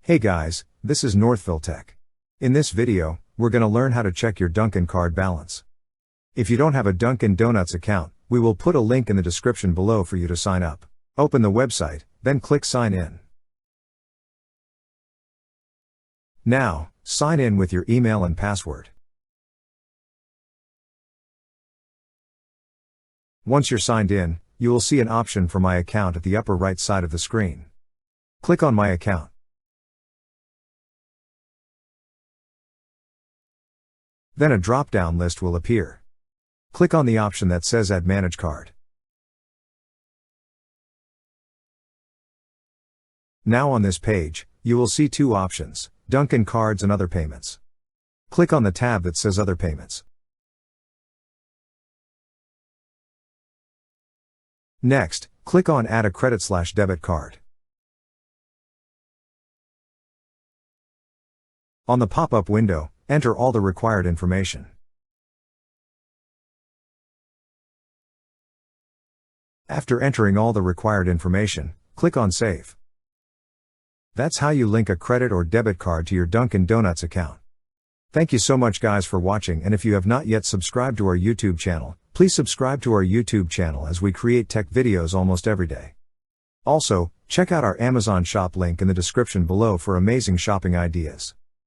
Hey guys, this is Northville Tech. In this video, we're going to learn how to check your Dunkin' card balance. If you don't have a Dunkin' Donuts account, we will put a link in the description below for you to sign up. Open the website, then click Sign In. Now, sign in with your email and password. Once you're signed in, you will see an option for My Account at the upper right side of the screen. Click on My Account. Then a drop-down list will appear. Click on the option that says Add Manage Card. Now on this page, you will see two options, Dunkin' Cards and Other Payments. Click on the tab that says Other Payments. Next, click on Add a Credit/Debit Card. On the pop-up window, enter all the required information. After entering all the required information, click on Save. That's how you link a credit or debit card to your Dunkin' Donuts account. Thank you so much guys for watching, and if you have not yet subscribed to our YouTube channel, please subscribe to our YouTube channel as we create tech videos almost every day. Also, check out our Amazon shop link in the description below for amazing shopping ideas.